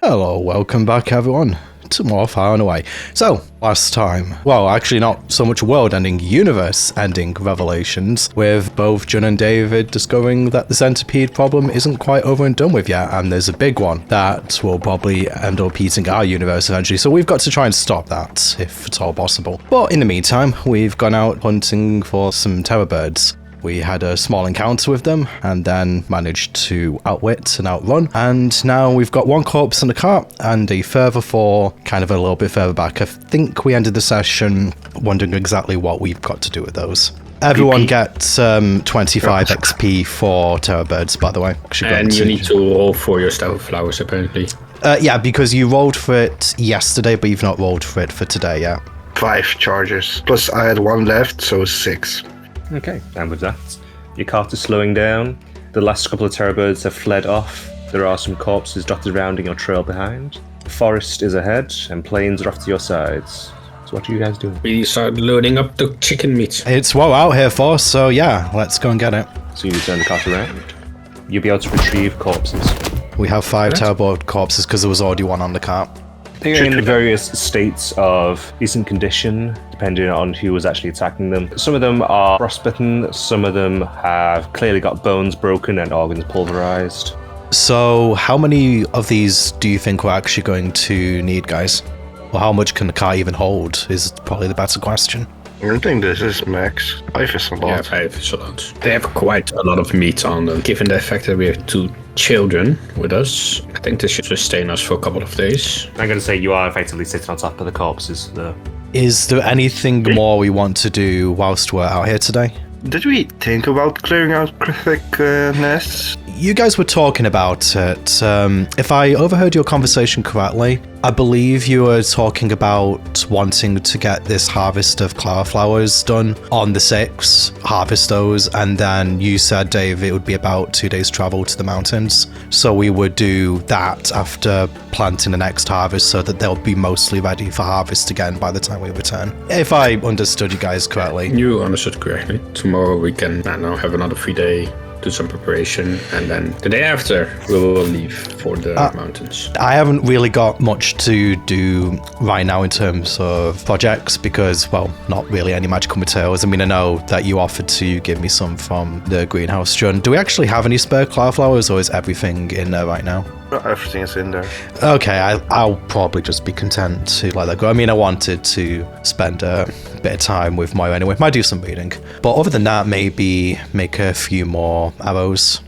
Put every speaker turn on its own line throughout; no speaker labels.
Hello, welcome back everyone to more Far and Away. So, last time, well actually not so much world-ending, universe-ending revelations, with both Jun and David discovering that the centipede problem isn't quite over and done with yet, and there's a big one that will probably end up eating our universe eventually, so we've got to try and stop that, if at all possible. But in the meantime, we've gone out hunting for some terror birds. We had a small encounter with them and then managed to outwit and outrun. And now we've got one corpse in the cart and a further four kind of a little bit further back. I think we ended the session wondering exactly what we've got to do with those. Everyone gets 25 XP for terror birds, by the way.
And you need to roll for your star flowers, apparently.
Yeah, because you rolled for it yesterday, but you've not rolled for it for today yet.
5 charges. Plus I had 1 left, so 6.
Okay, and with that, your cart is slowing down. The last couple of terror birds have fled off. There are some corpses dotted around in your trail behind. The forest is ahead, and plains are off to your sides. So what are you guys doing?
We start loading up the chicken meat.
It's what we're out here for, so yeah, let's go and get it.
So you turn the cart around. You'll be able to retrieve corpses.
We have 5 terror bird corpses because there was already one on the cart.
They're in various states of decent condition, depending on who was actually attacking them. Some of them are frostbitten, some of them have clearly got bones broken and organs pulverized.
So how many of these do you think we're actually going to need, guys? Or how much can the car even hold is probably the better question.
I don't think this is max. 5 is a lot.
Yeah, 5 is a lot. They have quite a lot of meat on them. Given the fact that we have 2 children with us, I think this should sustain us for a couple of days.
I'm going to say you are effectively sitting on top of the corpses, though.
Is there anything more we want to do whilst we're out here today?
Did we think about clearing out critic nests?
You guys were talking about it. If I overheard your conversation correctly, I believe you were talking about wanting to get this harvest of flowerflowers done on the 6th, harvest those, and then you said, Dave, it would be about 2 days travel to the mountains. So we would do that after planting the next harvest so that they'll be mostly ready for harvest again by the time we return. If I understood you guys correctly.
You understood correctly. Tomorrow we can have another free day, do some preparation, and then the day after we will leave for the mountains.
I haven't really got much to do right now in terms of projects because, well, not really any magical materials. I mean, I know that you offered to give me some from the greenhouse, John. Do we actually have any spare flowers, or is everything in there right now?
Everything is in there.
Okay, I'll probably just be content to let that go. I mean, I wanted to spend a bit of time with Moira anyway. Might do some reading. But other than that, maybe make a few more arrows.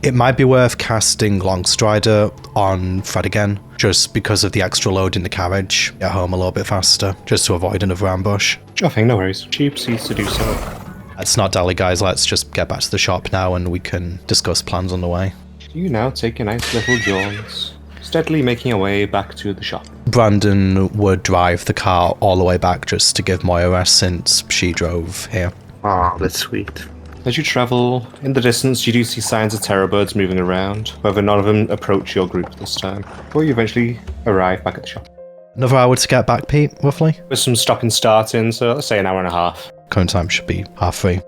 It might be worth casting Longstrider on Fred again, just because of the extra load in the carriage. Get home a little bit faster, just to avoid another ambush.
Sure thing, no worries. She proceeds to do so.
Let's not dally, guys. Let's just get back to the shop now and we can discuss plans on the way.
You now take a nice little jaunt, steadily making your way back to the shop.
Brandon would drive the car all the way back just to give Moira rest since she drove here.
Ah, that's sweet.
As you travel, in the distance you do see signs of terror birds moving around, however none of them approach your group this time, before you eventually arrive back at the shop.
Another hour to get back, Pete, roughly?
With some stop and start in, so let's say an hour and a half.
Current time should be 3:30.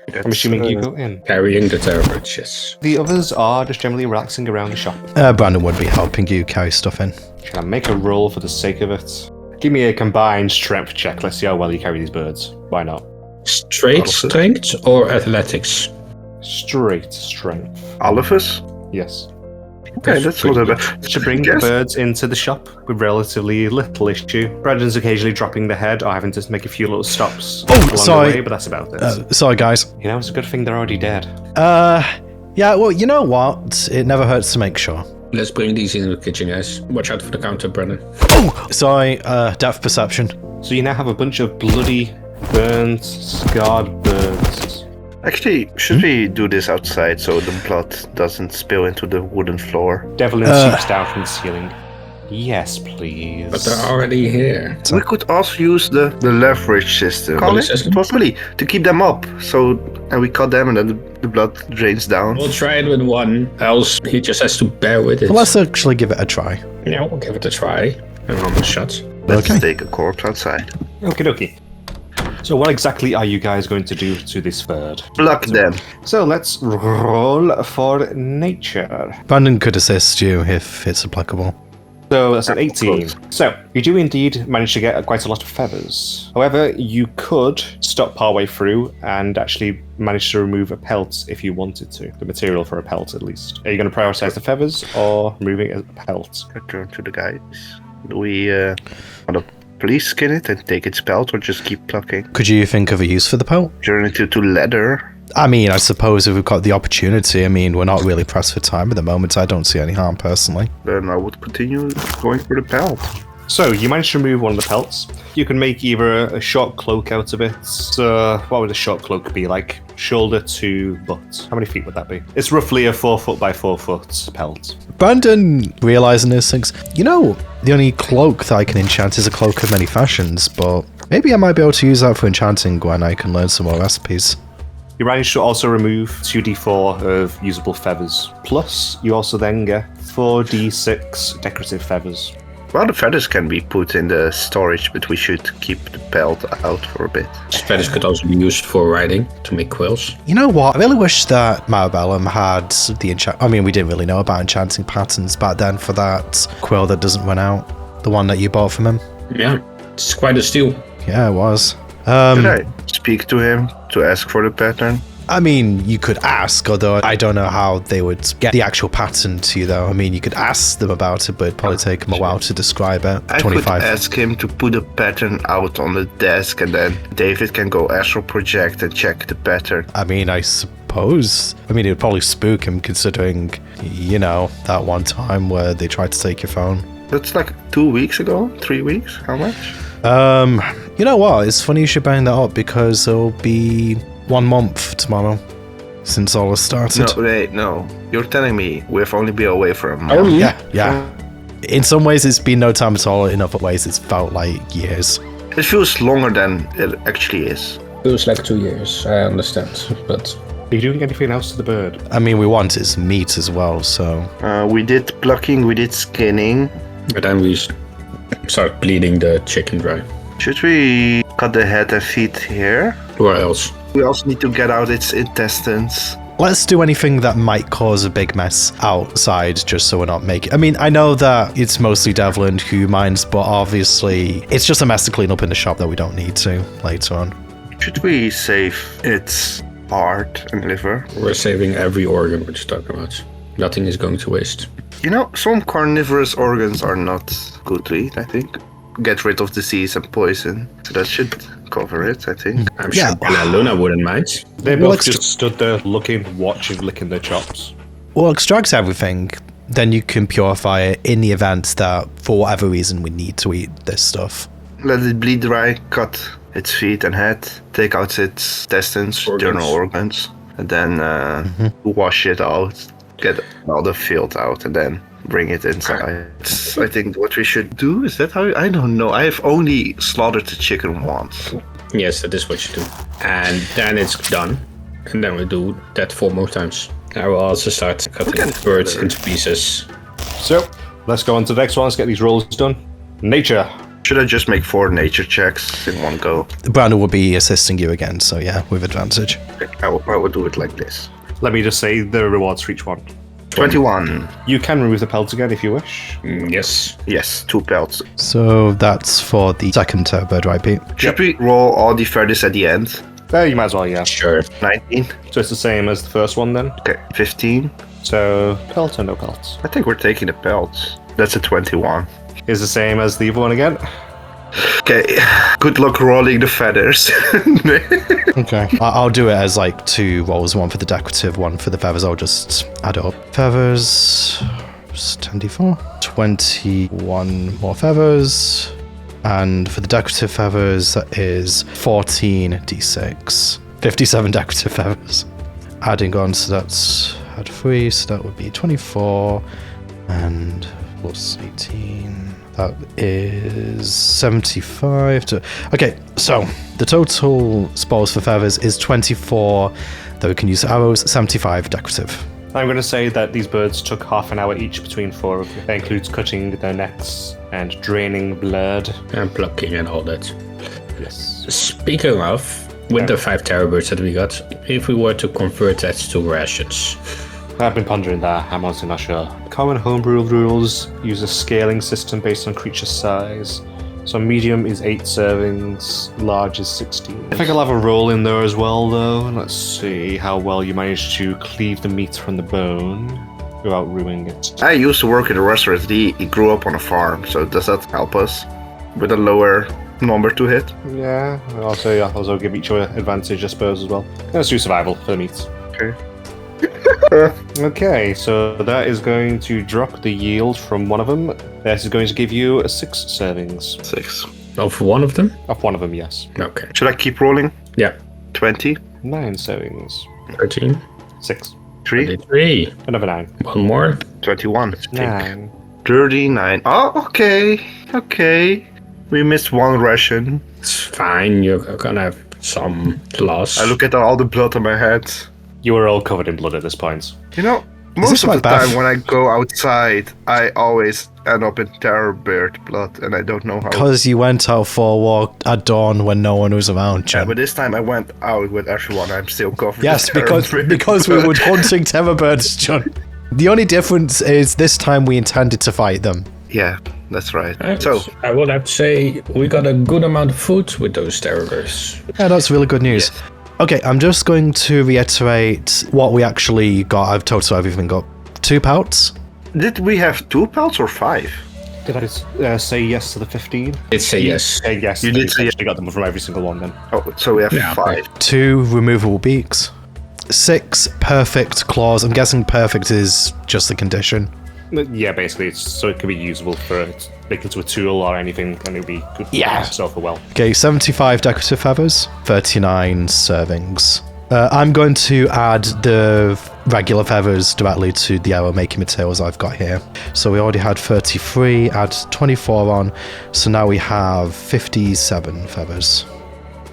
I'm assuming you go in.
Carrying the terror birds, yes.
The others are just generally relaxing around the shop.
Brandon would be helping you carry stuff in.
Can I make a roll for the sake of it? Give me a combined strength check. Let's see how well you carry these birds. Why not?
Straight strength or athletics?
Straight strength.
All of us?
Yes.
Okay, that's what I bet.
To bring the birds into the shop with relatively little issue. Brandon's occasionally dropping the head or having to make a few little stops along
sorry.
the way, but that's about it.
Sorry, guys.
You know, it's a good thing they're already dead.
Yeah, well, you know what? It never hurts to make sure.
Let's bring these into the kitchen, guys. Watch out for the counter, Brennan.
Oh! Sorry, depth perception.
So you now have a bunch of bloody, burnt, scarred birds.
Actually, should we do this outside so the blood doesn't spill into the wooden floor?
Devlin seeps down from the ceiling. Yes, please.
But they're already here.
We could also use the leverage system. Possibly to keep them up. So, and we cut them and then the blood drains down.
We'll try it with one, else he just has to bear with it.
Well, let's actually give it a try.
Yeah, we'll give it a try. And one more shot.
Let's
Okay.
take a corpse outside.
Okie dokie. So what exactly are you guys going to do to this bird?
Pluck them.
So let's roll for nature.
Brandon could assist you if it's applicable.
So that's an 18. So you do indeed manage to get quite a lot of feathers. However, you could stop partway through and actually manage to remove a pelt if you wanted to. The material for a pelt, at least. Are you going to prioritize the feathers or removing a pelt?
Return to the guys. Do we want to please skin it and take its pelt, or just keep plucking?
Could you think of a use for the pelt?
Turn it to leather.
I mean, I suppose if we've got the opportunity, I mean, we're not really pressed for time at the moment. I don't see any harm personally.
Then I would continue going for the pelt.
So you managed to remove one of the pelts. You can make either a short cloak out of it. What would a short cloak be like? Shoulder to butt. How many feet would that be? It's roughly a 4 foot by 4 foot pelt.
Brandon, realizing this, thinks, the only cloak that I can enchant is a cloak of many fashions, but maybe I might be able to use that for enchanting when I can learn some more recipes.
You manage to also remove 2d4 of usable feathers. Plus, you also then get 4d6 decorative feathers.
Well, the feathers can be put in the storage, but we should keep the pelt out for a bit.
Feathers could also be used for riding to make quills.
You know what? I really wish that Marabellum had the enchant. I mean, we didn't really know about enchanting patterns back then for that quill that doesn't run out. The one that you bought from him.
Yeah, it's quite a steal.
Yeah, it was.
Should I speak to him to ask for the pattern?
I mean, you could ask, although I don't know how they would get the actual pattern to you, though. I mean, you could ask them about it, but it'd probably take them a while to describe it.
I could ask him to put a pattern out on the desk, and then David can go astral project and check the pattern.
I mean, I suppose. I mean, it would probably spook him, considering, that one time where they tried to take your phone.
That's like 2 weeks ago? 3 weeks? How much?
You know what? It's funny you should bring that up, because it'll be 1 month tomorrow since all this started.
No, wait, no. You're telling me we've only been away for a month.
Yeah. In some ways, it's been no time at all. In other ways, it's felt like years.
It feels longer than it actually is.
Feels like 2 years, I understand, but...
Are you doing anything else to the bird?
I mean, we want its meat as well, so...
We did plucking, we did skinning.
But then we start bleeding the chicken dry.
Should we cut the head and feet here?
Where else?
We also need to get out its intestines.
Let's do anything that might cause a big mess outside, just so we're not making... I mean, I know that it's mostly Devil and humans, but obviously it's just a mess to clean up in the shop that we don't need to later on.
Should we save its heart and liver?
We're saving every organ which you're talking about. Nothing is going to waste.
Some carnivorous organs are not good to eat, I think. Get rid of disease and poison. So that should cover it, I think.
I'm sure Bella and Luna wouldn't mind.
They both just stood there looking, watching, licking their chops.
Well, extracts everything. Then you can purify it in the event that, for whatever reason, we need to eat this stuff.
Let it bleed dry, cut its feet and head, take out its intestines, internal organs, and then wash it out, get all the filth out, and then bring it inside. I think what we should do, is that how... I don't know. I have only slaughtered the chicken once.
Yes, that is what you do. And then it's done. And then we do that 4 more times. I will also start cutting birds into pieces.
So, let's go on to the next one. Let's get these rolls done. Nature.
Should I just make 4 nature checks in one go?
Brandon will be assisting you again, so yeah, with advantage.
I will do it like this.
Let me just say the rewards for each one.
21.
You can remove the pelt again if you wish.
Yes.
Yes, 2 pelts.
So that's for the second bird, right, Pete?
Should we roll all the feathers at the end?
You might as well, yeah.
Sure.
19.
So it's the same as the first one then?
Okay, 15.
So, pelt or no pelt?
I think we're taking the pelts. That's a 21.
Is the same as the other one again?
Okay, good luck rolling the feathers.
Okay. I'll do it as like 2 rolls, 1 for the decorative, 1 for the feathers. I'll just add it up. Feathers, 10d4. 21 more feathers. And for the decorative feathers, that is 14d6. 57 decorative feathers. Adding on, so that's add 3, so that would be 24. And plus 18. That is 75 to... Okay, so the total spoils for feathers is 24 that we can use arrows, 75 decorative.
I'm going to say that these birds took half an hour each between 4 of you. That includes cutting their necks and draining blood.
And plucking and all that.
Yes.
Speaking of, with the 5 terror birds that we got, if we were to convert that to rations,
I've been pondering that. I'm honestly not sure. Common homebrew rules use a scaling system based on creature size. So medium is 8 servings, large is 16. I think I'll have a roll in there as well, though. Let's see how well you manage to cleave the meat from the bone without ruining it.
I used to work in a restaurant. He grew up on a farm, so does that help us with a lower number to hit?
Yeah, also give each other advantage, I suppose, as well. Let's do survival for the meat.
Okay.
Okay, so that is going to drop the yield from one of them. That is going to give you 6 servings.
6.
Of one of them?
Of one of them, yes.
Okay.
Should I keep rolling?
Yeah.
20.
9 servings.
13.
6.
3.
23.
Another 9.
One more.
21.
9.
39. Oh, okay. We missed one ration.
It's fine. You're gonna have some loss.
I look at all the blood on my head.
You are all covered in blood at this point.
You know,
this
most of
my
the
bath?
time when I go outside, I always end up in terror bird blood, and I don't know how.
Because you went out for a walk at dawn when no one was around,
Yeah,
Jen.
but this time I went out with everyone. I'm still covered.
Yes,
in
because
terror bird
because we
blood.
were hunting terror birds, John. The only difference is this time we intended to fight them.
Yeah, that's right.
Right.
So
I would have to say we got a good amount of food with those terrors.
Yeah, that's really good news. Okay, I'm just going to reiterate what we actually got. I've total everything got 2 pelts.
did we have 2 pelts or 5?
Did I say yes to the 15?
It's a yes.
Yes,
You did say
actually got them from every single one then.
Oh, so we have
Yeah,
5.
2 removable beaks. 6 perfect claws. I'm guessing perfect is just the condition.
Yeah, basically, so it can be usable for make into a tool or anything, and it'll be good for yourself as well.
Okay, 75 decorative feathers, 39 servings. I'm going to add the regular feathers directly to the arrow making materials I've got here. So we already had 33, add 24 on, so now we have 57 feathers.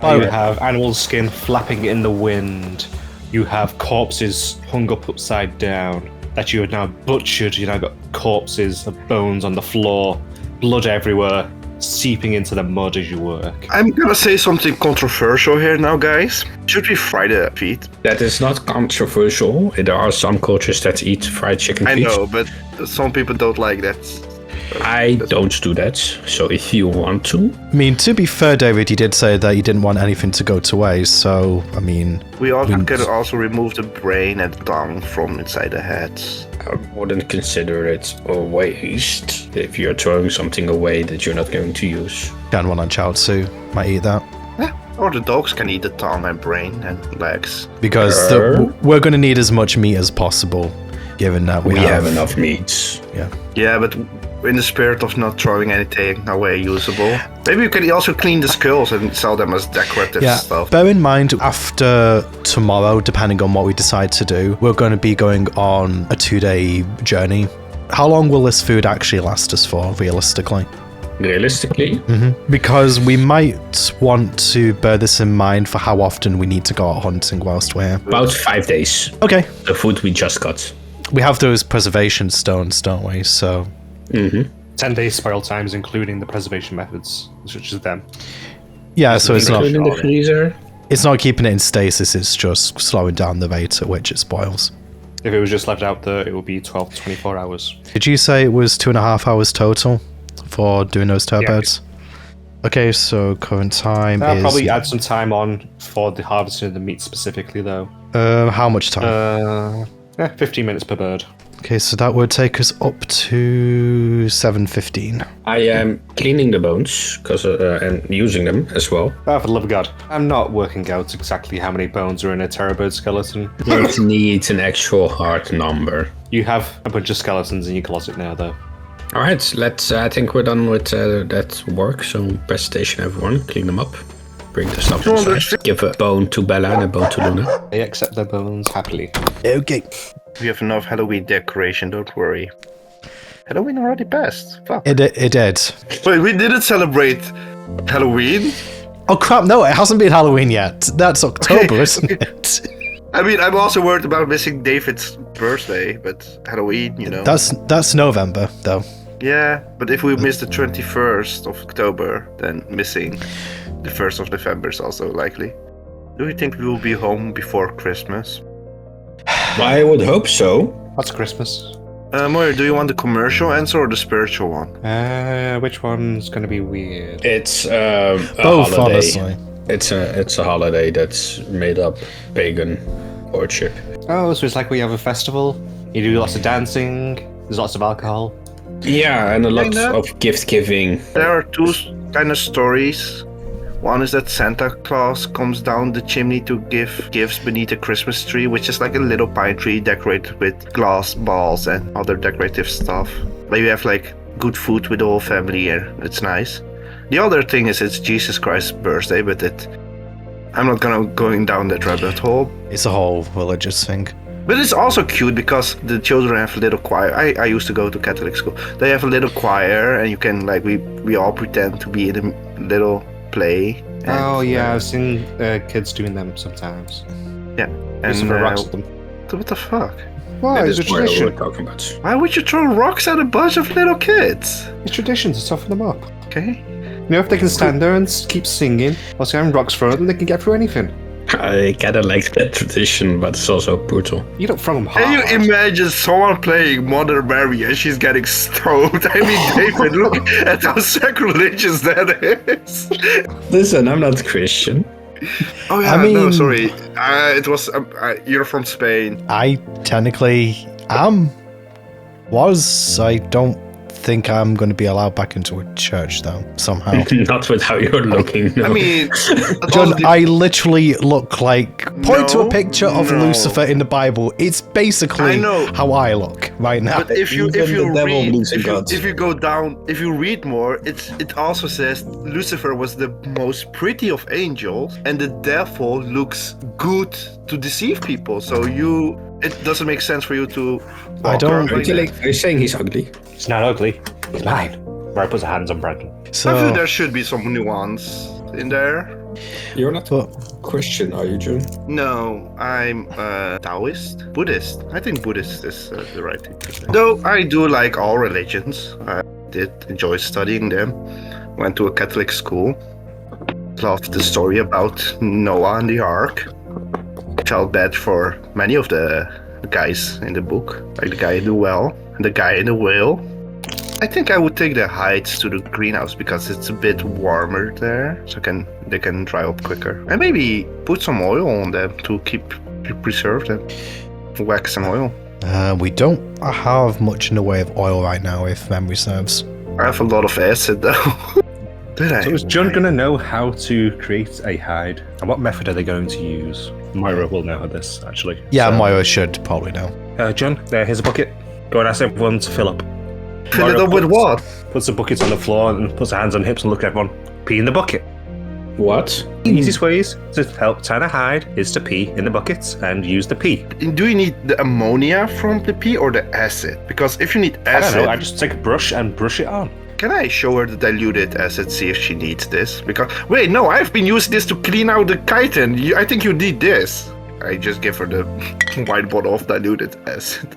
You have animal skin flapping in the wind. You have corpses hung up upside down that you have now butchered. You now got corpses of bones on the floor, blood everywhere, seeping into the mud as you work.
I'm gonna say something controversial here now, guys. Should we fry the feet?
That is not controversial. There are some cultures that eat fried chicken
I
feet.
know, but some people don't like that.
I don't do that. So if you want to,
I mean, to be fair, David, you did say that you didn't want anything to go to waste, so, I mean...
We can also remove the brain and tongue from inside the head.
I wouldn't consider it a waste if you're throwing something away that you're not going to use.
Can one on Chaozu might eat that.
Yeah, or the dogs can eat the tongue and brain and legs.
Because we're going to need as much meat as possible, given that we
have enough meat.
Yeah, but in the spirit of not throwing anything away usable. Maybe you can also clean the skulls and sell them as decorative stuff.
Bear in mind, after tomorrow, depending on what we decide to do, we're going to be going on a 2-day journey. How long will this food actually last us for, realistically?
Realistically?
Because we might want to bear this in mind for how often we need to go out hunting whilst we're here.
About 5 days.
Okay.
The food we just got.
We have those preservation stones, don't we? So...
10 days spoil times, including the preservation methods, such as them.
Yeah, so it's not...
Including the freezer.
It's not keeping it in stasis, it's just slowing down the rate at which it spoils.
If it was just left out there, it would be 12 to 24 hours.
Did you say it was 2.5 hours total for doing those turbirds? Okay, so current time
I'll
is...
probably add some time on for the harvesting of the meat specifically, though.
How much time?
15 minutes per bird.
Okay, so that would take us up to 7:15.
I am cleaning the bones and using them as well.
Oh, for the love of God. I'm not working out exactly how many bones are in a terrorbird skeleton.
It needs an actual hard number.
You have a bunch of skeletons in your closet now, though.
All right, I think we're done with that work. So presentation, everyone, clean them up. Bring the stuff inside. Give a bone to Bella and a bone to Luna.
They accept their bones happily.
Okay.
We have enough Halloween decoration, don't worry. Halloween already passed. Fuck.
It did.
Wait, we didn't celebrate Halloween?
Oh crap, no, it hasn't been Halloween yet. That's October, isn't it?
I mean, I'm also worried about missing David's birthday, but Halloween, you know.
That's November, though.
Yeah, but if we miss the 21st of October, then missing the 1st of November is also likely. Do you think we will be home before Christmas?
I would hope so.
What's Christmas?
Moira, do you want the commercial answer or the spiritual one?
Which one's going to be weird?
It's a
Both,
holiday.
honestly.
It's a holiday that's made up pagan worship.
Oh, so it's like we have a festival. You do lots of dancing. There's lots of alcohol.
Yeah, and a lot
Kinda.
of gift giving.
There are two kind of stories. One is that Santa Claus comes down the chimney to give gifts beneath a Christmas tree, which is like a little pine tree decorated with glass balls and other decorative stuff. But you have like good food with the whole family here. It's nice. The other thing is it's Jesus Christ's birthday, but I'm not going down that rabbit hole.
It's a whole religious thing.
But it's also cute because the children have a little choir. I used to go to Catholic school. They have a little choir, and you can like we all pretend to be in a little play.
Oh yeah, I've seen kids doing them sometimes.
Yeah.
Christopher
And
rocks them.
what the fuck?
Why?
That
It's a
is what we're
tradition.
talking about.
Why would you throw rocks at a bunch of little kids?
It's tradition to soften them up.
Okay.
You know, if they can stand there and keep singing, or throwing rocks through them, they can get through anything.
I kinda like that tradition, but it's also brutal.
You don't throw them hard.
Can you imagine someone playing Mother Mary and she's getting stoned? I mean, David, look at how sacrilegious that is.
Listen, I'm not Christian.
Oh yeah,
I
no,
mean-
sorry. It was you're from Spain.
I technically am. I don't think I'm going to be allowed back into a church, though, somehow.
Not with how you're looking. No.
I mean,
John, I literally look like... Point to a
No,
picture of
no.
Lucifer in the Bible. It's basically
I know.
how I look right now.
But if you
Even the devil
read
believes in God.
if you go down, if you read more, it also says Lucifer was the most pretty of angels, and the devil looks good to deceive people. So it doesn't make sense for you to.
I don't-
walk around like that.
Are you saying he's ugly?
It's not ugly. It's mine. Mary puts her hands on Brandon.
I feel
So,
there should be some nuance in there.
You're not
but
Christian, are you, June?
No, I'm Taoist, Buddhist. I think Buddhist is the right thing to say. Though I do like all religions. I did enjoy studying them. Went to a Catholic school. Loved the story about Noah and the Ark. Felt bad for many of the guys in the book, like the guy in the well and the guy in the whale. I think I would take the hides to the greenhouse because it's a bit warmer there, so they can dry up quicker. And maybe put some oil on them to preserve them. Wax and oil.
we don't have much in the way of oil right now, if memory serves.
I have a lot of acid though. Did I?
So is John going to know how to create a hide? And what method are they going to use? Myra will know this, actually.
Yeah,
So,
Moira should probably know.
John, here's a bucket. Go and ask everyone to fill up.
Fill it
Myra
up with
puts-
what?
Puts the buckets on the floor and puts her hands on hips and look at everyone. Pee in the bucket.
What?
The easiest ways to help tan a hide is to pee in the buckets and use the pee.
Do you need the ammonia from the pee or the acid? Because if you need
I don't
acid,
know, I just take a brush and brush it on.
can I show her the diluted acid, see if she needs this? Because, wait, no, I've been using this to clean out the chitin. I think you need this. I just give her the white bottle of diluted acid.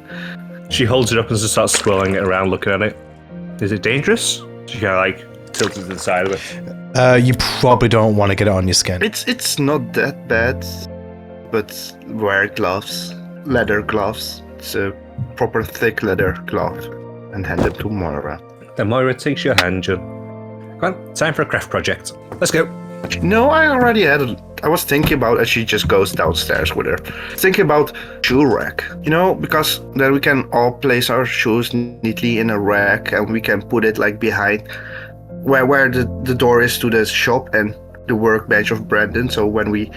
She holds it up and just starts swirling it around, looking at it. Is it dangerous? She kind of like tilts it to the side of it.
You probably don't want to get it on your skin.
It's not that bad, but wear gloves, leather gloves. It's a proper thick leather glove, and hand them to Moira.
Then Moira takes your hand, John. Come on, time for a craft project. Let's go.
No, I already had it. I was thinking about as she just goes downstairs with her. Thinking about shoe rack, because then we can all place our shoes neatly in a rack and we can put it like behind where the door is to the shop and the workbench of Brandon. So when we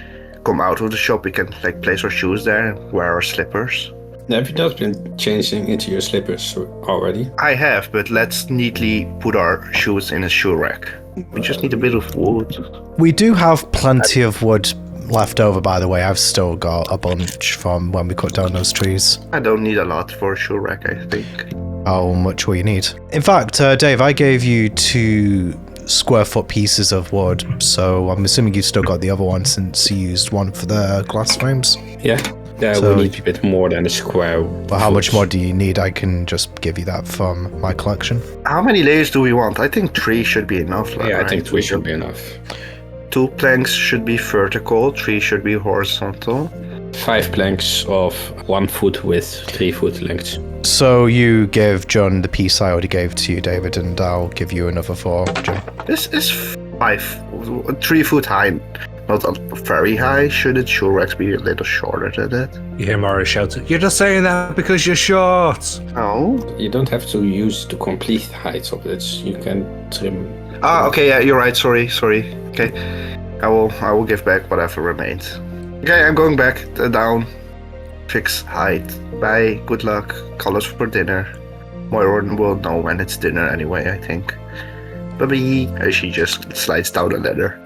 come out of the shop, we can like place our shoes there and wear our slippers.
Have you not been changing into your slippers already?
I have, but let's neatly put our shoes in a shoe rack. We just need a bit of wood.
We do have plenty of wood left over, by the way. I've still got a bunch from when we cut down those trees.
I don't need a lot for a shoe rack, I think.
How much will you need? In fact, Dave, I gave you 2 square foot pieces of wood, so I'm assuming you've still got the other one since you used one for the glass frames.
Yeah. Yeah,
So-
we need a bit more than a square.
But how much more do you need? I can just give you that from my collection.
How many layers do we want? I think 3 should be enough.
Yeah, I
right?
think 3 should be enough.
2 planks should be vertical, 3 should be horizontal.
5 planks of 1 foot width, 3 foot length.
So you give John the piece I already gave to you, David, and I'll give you another 4, John.
This is 3 foot high. Not very high. Should it Shulrex be a little shorter than that?
You hear Mara shout, "You're just saying that because you're short!"
No.
You don't have to use the complete height of it. You can trim.
Okay, yeah, you're right. Sorry. Okay, I will give back whatever remains. Okay, I'm going back down. Fix height. Bye. Good luck. Call us for dinner. Moira will know when it's dinner anyway, I think. Bye-bye. As she just slides down the ladder.